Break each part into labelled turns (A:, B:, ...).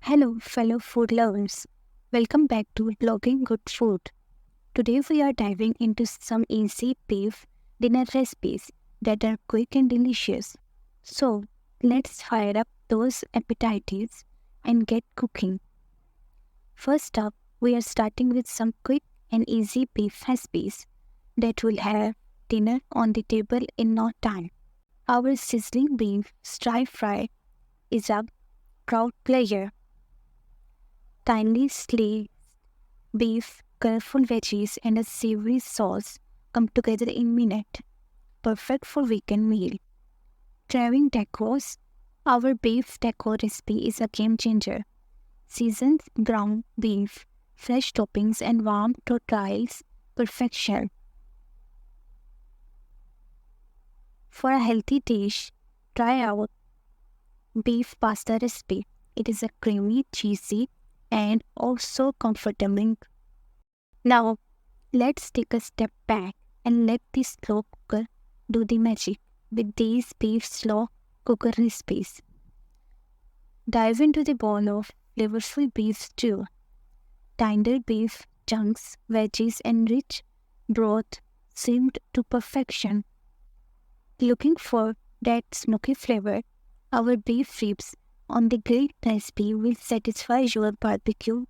A: Hello, fellow food lovers. Welcome back to Blogging Good Food. Today we are diving into some easy beef dinner recipes that are quick and delicious. So, let's fire up those appetites and get cooking. First up, we are starting with some quick and easy beef recipes that will have dinner on the table in no time. Our sizzling beef stir fry is a crowd pleasure. Tiny sliced beef, colorful veggies, and a savory sauce come together in minute. Perfect for weekend meal. Trying tacos. Our beef taco recipe is a game changer. Seasoned ground beef, fresh toppings, and warm tortillas. Perfection. For a healthy dish, try out beef pasta recipe. It is a creamy, cheesy, and also comforting. Now, let's take a step back and let the slow cooker do the magic with these beef slow cooker recipes. Dive into the bowl of flavorful beef stew. Tender beef chunks, veggies, and rich broth simmered to perfection. Looking for that smoky flavor, our beef ribs on the grill recipe will satisfy your barbecue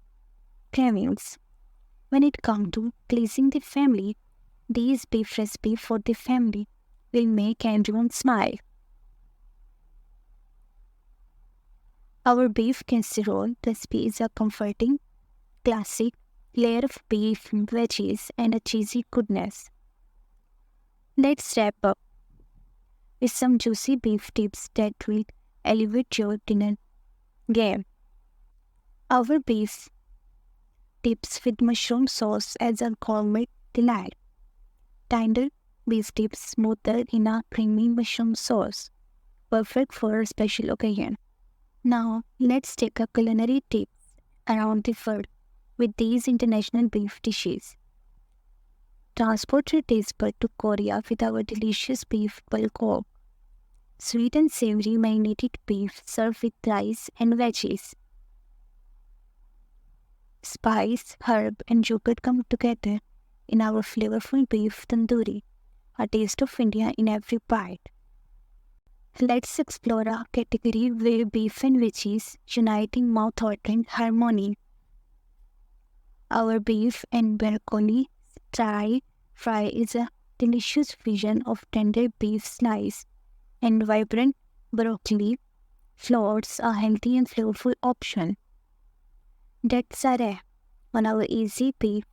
A: cravings. When it comes to pleasing the family, these beef recipe for the family will make everyone smile. Our beef casserole recipe is a comforting, classic layer of beef, veggies, and a cheesy goodness. Let's wrap up with some juicy beef tips that will elevate your dinner game. Our beef tips with mushroom sauce as a gourmet delight. Tender beef tips smothered in a creamy mushroom sauce, perfect for a special occasion. Now, let's take a culinary tips around the world with these international beef dishes. Transport your taste bud to Korea with our delicious beef bulgogi. Sweet and savory marinated beef served with rice and veggies. Spice, herb, and yogurt come together in our flavorful beef tandoori, a taste of India in every bite. Let's explore a category where beef and veggies unite in mouth-watering harmony. Our beef and broccoli stir fry is a delicious fusion of tender beef slice and vibrant broccoli floats, a healthy and flavorful option. That's a wrap on our easy beef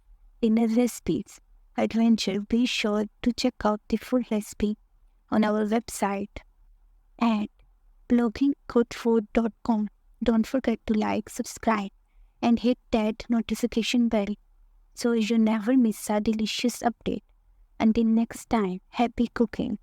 A: dinner recipes adventure. Be sure to check out the full recipe on our website at blogginggoodfood.com. Don't forget to like, subscribe, and hit that notification bell so you never miss a delicious update. Until next time, happy cooking!